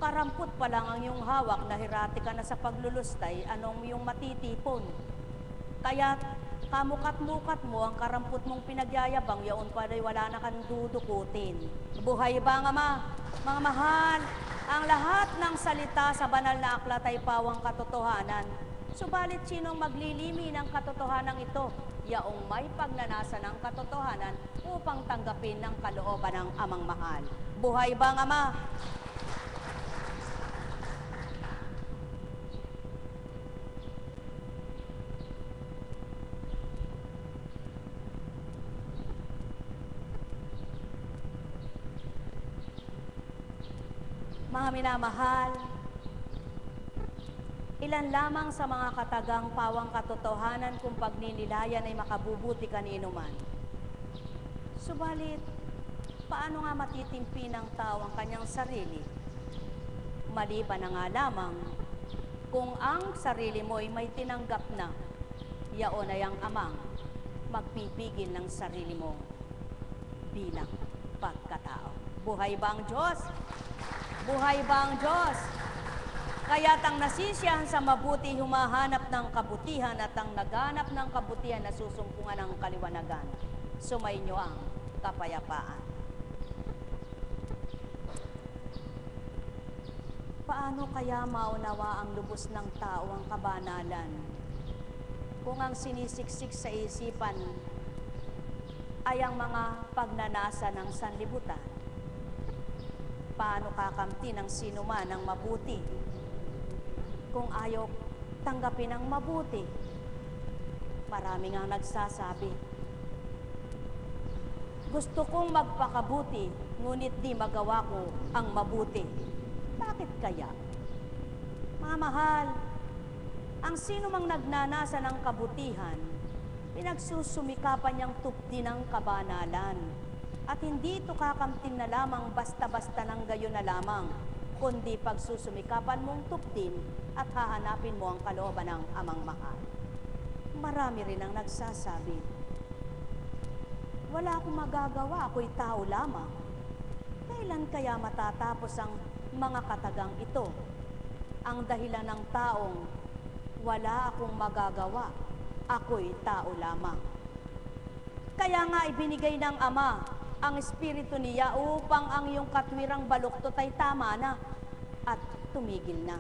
Karampot pa lang ang iyong hawak, nahirati ka na sa paglulustay, anong iyong matitipon? Kaya kamukat-mukat mo ang karampot mong pinagyayabang, yaon pala'y wala na kang dudukutin. Buhay ba nga mga mahal, ang lahat ng salita sa banal na aklat ay pawang katotohanan. Subalit sinong maglilimi ng katotohanan ito? Yaong may pagnanasa ng katotohanan upang tanggapin ng kalooban ng amang mahal. Buhay ba nga Mga minamahal, ilan lamang sa mga katagang pawang katotohanan kung pagninilayan ay makabubuti kanino man. Subalit, paano nga matitimpi ng tao ang kanyang sarili? Maliban na nga lamang kung ang sarili mo ay may tinanggap na, yaon ay ang amang magpipigil ng sarili mo bilang pagkatao. Buhay ba ang Diyos? Buhay ba ang Diyos? Kaya't ang nasisiyahan sa mabuti, humahanap ng kabutihan, at ang naghanap ng kabutihan, nasusumpungan ng kaliwanagan. Sumainyo ang kapayapaan. Paano kaya maunawa ang lubos ng tao ang kabanalan kung ang sinisiksik sa isipan ay ang mga pagnanasa ng sanlibutan? Paano kakamti ng sino man ang mabuti kung ayaw tanggapin ang mabuti? Marami nga nagsasabi, gusto kong magpakabuti, ngunit di magawa ko ang mabuti. Bakit kaya? Mga mahal, ang sino mang nagnanasa ng kabutihan, pinagsusumikapan niyang tupdi ng kabanalan. At hindi ito kakamtin na lamang basta-basta ng gayon na lamang, kundi pagsusumikapan mong tupdin at hahanapin mo ang kalooban ng amang mahal. Marami rin ang nagsasabi, wala akong magagawa, ako'y tao lamang. Kailan kaya matatapos ang mga katagang ito? Ang dahilan ng taong, wala akong magagawa, ako'y tao lamang. Kaya nga ibinigay ng Ama ang Espiritu niya upang ang iyong katwirang baluktot ay tama na at tumigil na.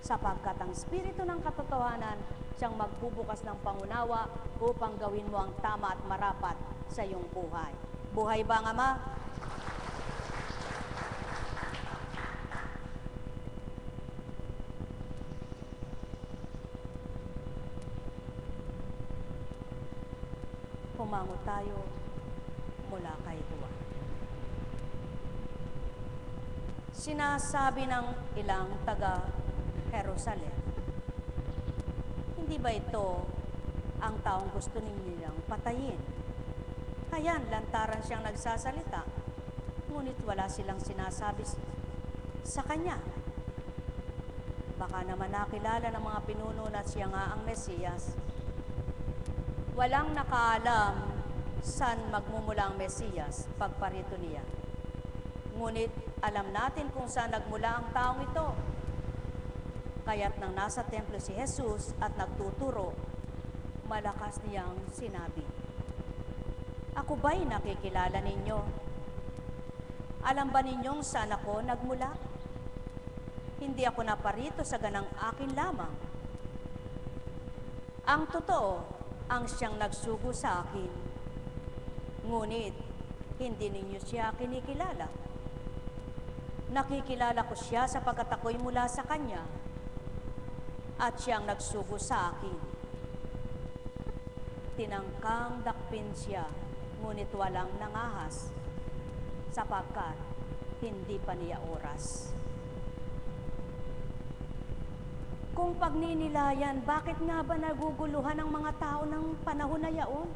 Sapagkat ang Espiritu ng katotohanan siyang magbubukas ng pangunawa upang gawin mo ang tama at marapat sa iyong buhay. Buhay ba ang Ama? Pumango tayo mula kay Juan. Sinasabi ng ilang taga Jerusalem, hindi ba ito ang taong gusto nilang patayin? Kayan, lantaran siyang nagsasalita, ngunit wala silang sinasabi sa kanya. Baka naman nakilala ng mga pinuno na siya nga ang Mesiyas. Walang nakaalam saan magmumula ang Mesiyas pagparito niya. Ngunit alam natin kung saan nagmula ang taong ito. Kaya't nang nasa templo si Jesus at nagtuturo, malakas niyang sinabi, ako ba'y nakikilala ninyo? Alam ba ninyong saan ako nagmula? Hindi ako naparito sa ganang akin lamang. Ang totoo, ang siyang nagsugo sa akin. Ngunit, hindi ninyo siya kinikilala. Nakikilala ko siya sapagkat ako'y mula sa kanya at siyang nagsugo sa akin. Tinangkang dakpin siya, ngunit walang nangahas sapagkat hindi pa niya oras. Kung pagninilayan, bakit nga ba naguguluhan ang mga tao ng panahon na yaon?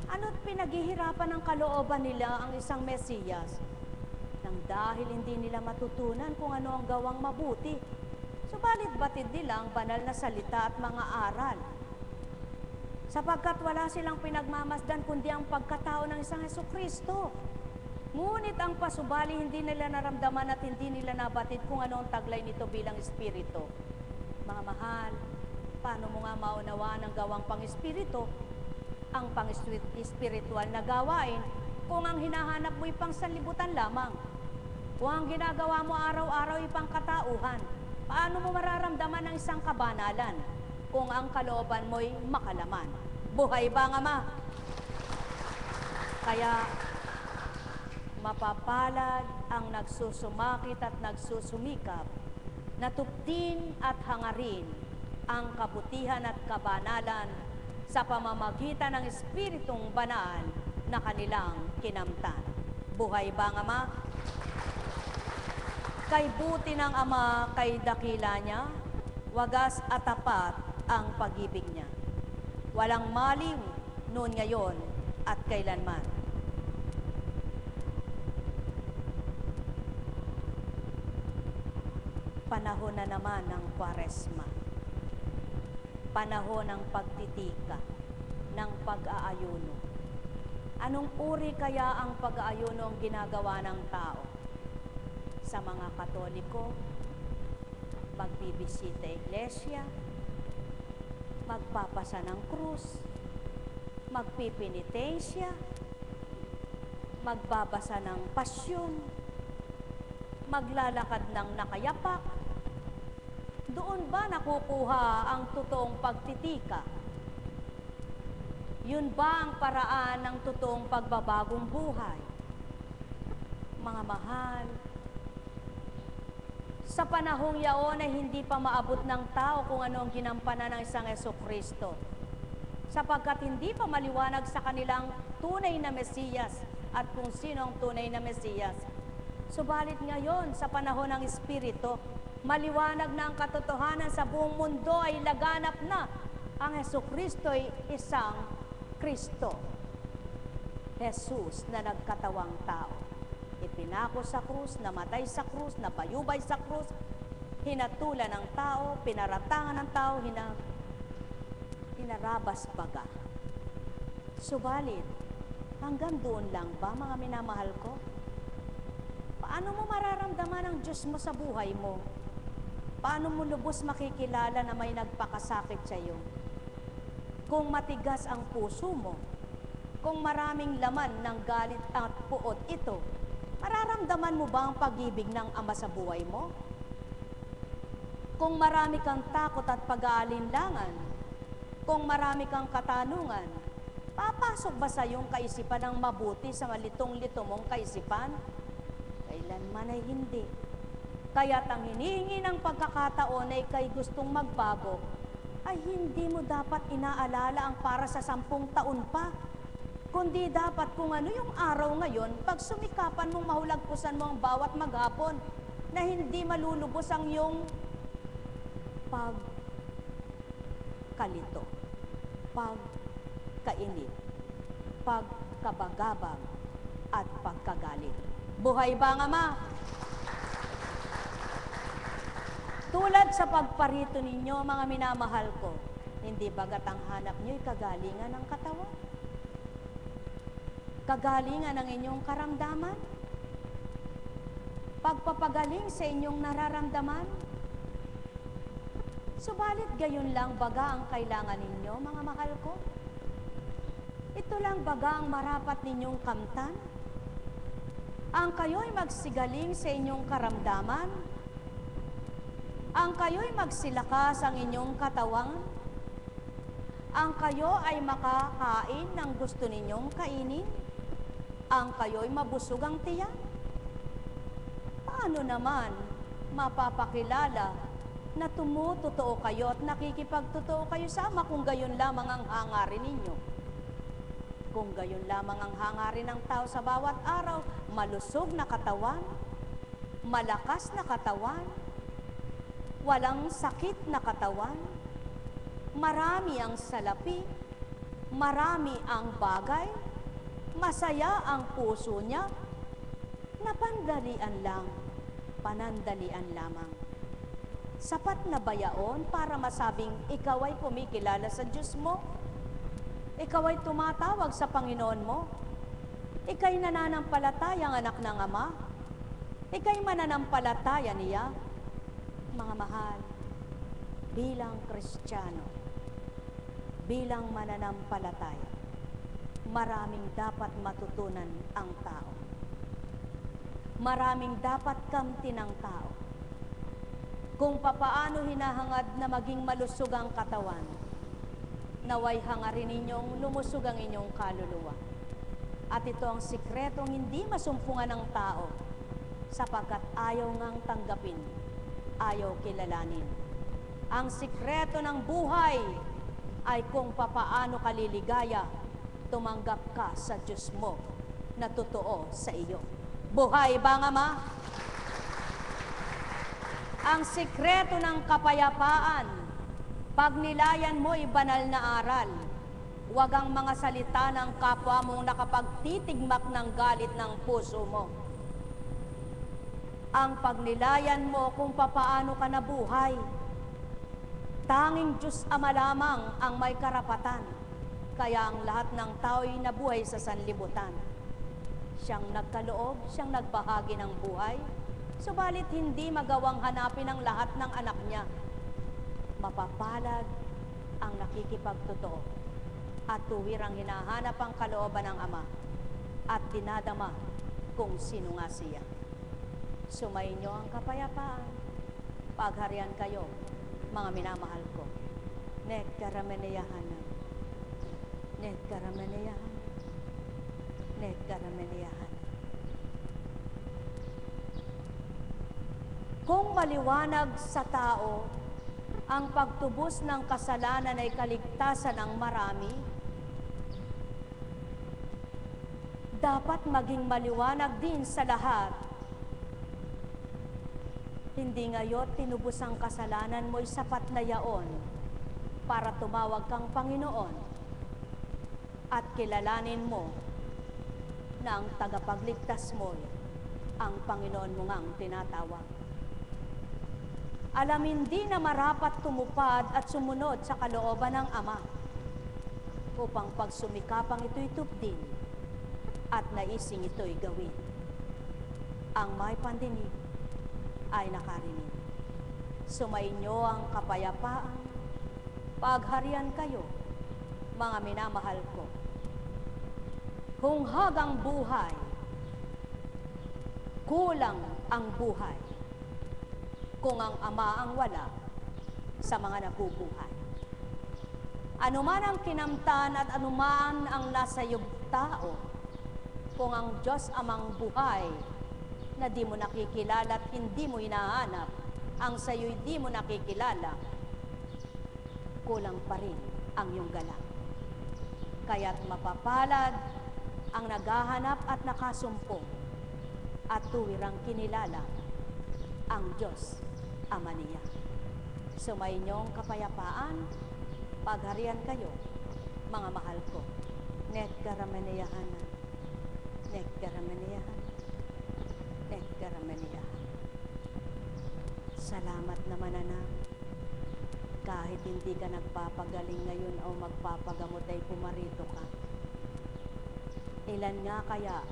Ano't pinaghihirapan ng kalooban nila ang isang Mesiyas? Nang dahil hindi nila matutunan kung ano ang gawang mabuti. Subalit batid nila ang banal na salita at mga aral. Sapagkat wala silang pinagmamasdan kundi ang pagkatao ng isang Hesukristo. Ngunit ang pasubali hindi nila naramdaman at hindi nila nabatid kung ano ang taglay nito bilang espiritu. Mga mahal, paano mo nga maunawaan ang gawang pang-espiritu, ang pang-espiritual na gawain, kung ang hinahanap mo ay pangsanlibutan lamang? Kung ang ginagawa mo araw-araw ay pangkatauhan, paano mo mararamdaman ang isang kabanalan kung ang kalooban mo'y makalaman? Buhay ba nga ma? Kaya mapapalad ang nagsusumakit at nagsusumikap na tuptin at hangarin ang kabutihan at kabanalan sa pamamagitan ng Espiritong Banal na kanilang kinamtan. Buhay ba nga ma? Kay buti ng Ama, kay dakila niya, wagas at tapat ang pag-ibig niya. Walang maliw noon, ngayon at kailanman. Panahon na naman ng Kwaresma. Panahon ng pagtitika, ng pag-aayuno. Anong uri kaya ang pag-aayuno ang ginagawa ng tao? Sa mga Katoliko, magbibisita iglesia, magpapasa ng krus, magpipinitensya, magbabasa ng pasyon, maglalakad ng nakayapak. Doon ba nakukuha ang totoong pagtitika? Yun ba ang paraan ng totoong pagbabagong buhay? Mga mahal, sa panahong yaon ay hindi pa maabot ng tao kung ano ang ginampanan ng isang Jesucristo, sapagkat hindi pa maliwanag sa kanilang tunay na Mesiyas at kung sino ang tunay na Mesiyas. Subalit ngayon, sa panahon ng Espiritu, maliwanag na ang katotohanan sa buong mundo ay laganap na. Ang Jesucristo ay isang Kristo. Jesus na nagkatawang tao. Ipinako sa krus, namatay sa krus, nabayubay sa krus, hinatulan ng tao, pinaratangan ng tao, hinarabas baga. Subalit, hanggang doon lang ba, mga minamahal ko? Paano mo mararamdaman ang Diyos mo sa buhay mo? Paano mo lubos makikilala na may nagpakasakit sa iyo? Kung matigas ang puso mo, kung maraming laman ng galit at puot ito, mararamdaman mo ba ang pag-ibig ng Ama sa buhay mo? Kung marami kang takot at pag-aalinlangan, kung marami kang katanungan, papasok ba sa iyong kaisipan ang mabuti sa malitong-lito mong kaisipan? Kailanman ay hindi. Kaya't ang hinihingi ng pagkakataon ay kay gustong magbago, ay hindi mo dapat inaalala ang para sa 10 taon pa, kundi dapat kung ano yung araw ngayon, pag sumikapan mong mahulagpusan mo ang bawat maghapon, na hindi malulubos ang iyong pagkalito, pagkainip, pagkabagabag, at pagkagalit. Buhay ba nga ma? Tulad sa pagparito ninyo, mga minamahal ko, hindi bagat ang hanap nyo'y kagalingan ng katawan? Kagalingan ng inyong karamdaman? Pagpapagaling sa inyong nararamdaman? Subalit gayon lang baga ang kailangan ninyo, mga mahal ko? Ito lang baga ang marapat ninyong kamtan? Ang kayo'y magsigaling sa inyong karamdaman? Ang kayo'y magsilakas ang inyong katawan? Ang kayo ay makakain ng gusto ninyong kainin? Ang kayo'y mabusog ang tiyan? Paano naman mapapakilala na tumutotoo kayo at nakikipagtotoo kayo sa Ama kung gayon lamang ang hangarin ninyo? Kung gayon lamang ang hangarin ng tao sa bawat araw, malusog na katawan, malakas na katawan, walang sakit na katawan, marami ang salapi, marami ang bagay, masaya ang puso niya, napandalian lang, panandalian lamang. Sapat na ba yaon para masabing ikaw ay kumikilala sa Diyos mo? Ikaw ay tumatawag sa Panginoon mo? Ika'y nananampalatayang anak ng Ama. Ika'y mananampalataya niya. Mga mahal, bilang Kristiyano, bilang mananampalataya, maraming dapat matutunan ang tao. Maraming dapat kamtin ng tao. Kung papaano hinahangad na maging malusog ang katawan, naway hangarin ninyong lumusog ang inyong kaluluwa. At ito ang sikretong hindi masumpungan ng tao, sapagkat ayaw ngang tanggapin, ayaw kilalanin. Ang sikreto ng buhay ay kung papaano ka liligaya, tumanggap ka sa Diyos mo na totoo sa iyo. Buhay ba nga, Ama? Ang sikreto ng kapayapaan, pagnilayan mo ay banal na aral. Huwag ang mga salita ng kapwa mong nakapagtitigmak ng galit ng puso mo. Ang pagnilayan mo kung papaano ka nabuhay. Tanging Diyos Ama lamang ang may karapatan. Kaya ang lahat ng tao'y nabuhay sa sanlibutan. Siyang nagkaloob, siyang nagbahagi ng buhay. Subalit hindi magawang hanapin ang lahat ng anak niya. Mapapalad ang nakikipagtotoo at tuwirang hinahanap ang kalooban ng Ama at dinadama kung sino nga siya. Sumainyo ang kapayapaan. Pagharian kayo, mga minamahal ko. Nekkarameneyahanan. Nekkarameneyahanan. Nekkarameneyahanan. Kung maliwanag sa tao ang pagtubos ng kasalanan ay kaligtasan ng marami, dapat maging maliwanag din sa lahat. Hindi ngayon tinubos ang kasalanan mo'y sapat na yaon para tumawag kang Panginoon at kilalanin mo na ang tagapagligtas mo'y ang Panginoon mo ngang tinatawag. Alamin din na marapat tumupad at sumunod sa kalooban ng Ama upang pagsumikapang ito'y tupdin at naising ito'y gawin. Ang may pandinig ay nakarinig. Sumainyo ang kapayapaan. Pagharian kayo, mga minamahal ko. Kung hagang buhay, kulang ang buhay. Kung ang Ama ang wala sa mga nabubuhay. Anuman ang kinamtan at anuman ang nasa iyong tao, kung ang Diyos Amang buhay na di mo nakikilala at hindi mo hinahanap, ang sayo'y di mo nakikilala, kulang pa rin ang iyong galang. Kaya't mapapalad ang naghahanap at nakasumpong at tuwirang kinilala ang Diyos Ama niya. Sumainyong kapayapaan, pagharian kayo, mga mahal ko. Nekkarameneyahanan. Nekkarameneyahanan. Nekkarameneyahanan. Salamat naman, anak. Kahit hindi ka nagpapagaling ngayon o magpapagamot ay pumarito ka. Ilan nga kaya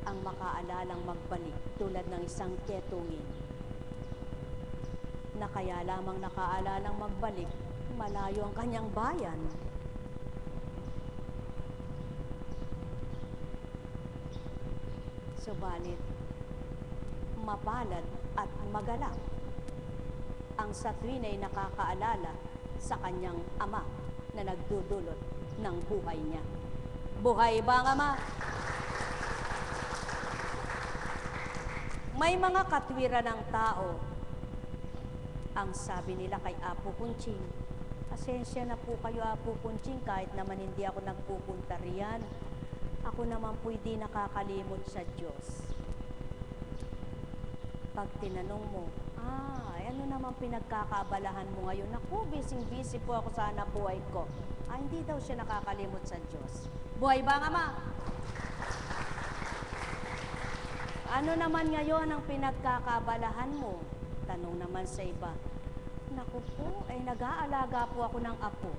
ang makaalalang magbalik tulad ng isang ketungin na kaya lamang nakaalalang magbalik, malayo ang kanyang bayan. Subalit, mapalad at magalak ang sa tuwin ay nakakaalala sa kanyang Ama na nagdudulot ng buhay niya. Buhay ba ang Ama? May mga katwiran ng tao. Ang sabi nila kay Apo Kunching, asensya na po kayo, Apo Kunching, kahit naman hindi ako nagpupunta riyan. Ako naman po hindi nakakalimot sa Diyos. Pag tinanong mo, ano naman pinagkakaabalahan mo ngayon? Naku, busy po ako sa hanap buhay ko. Hindi daw siya nakakalimot sa Diyos. Buhay ba nga, Ma? Ano naman ngayon ang pinagkakaabalahan mo? Tanong naman sa iba, naku po, ay nag-aalaga po ako ng apo.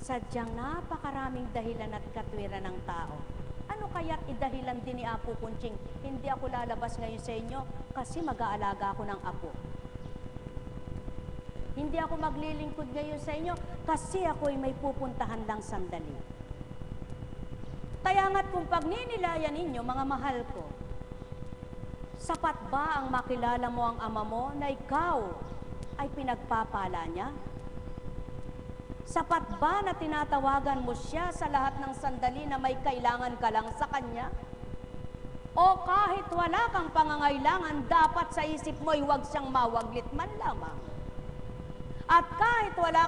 Sadyang napakaraming dahilan at katwiran ng tao. Ano kaya't idahilan din ni Apo Kunching, hindi ako lalabas ngayon sa inyo kasi mag-aalaga ako ng apo. Hindi ako maglilingkod ngayon sa inyo kasi ako'y may pupuntahan lang sandali. Kaya nga't kung pagninilayan ninyo, mga mahal ko, sapat ba ang makilala mo ang ama mo na ikaw ay pinagpapala niya? Sapat ba na tinatawagan mo siya sa lahat ng sandali na may kailangan ka lang sa kanya? O kahit wala kang pangangailangan, dapat sa isip mo'y huwag siyang mawaglit man lamang. At kahit wala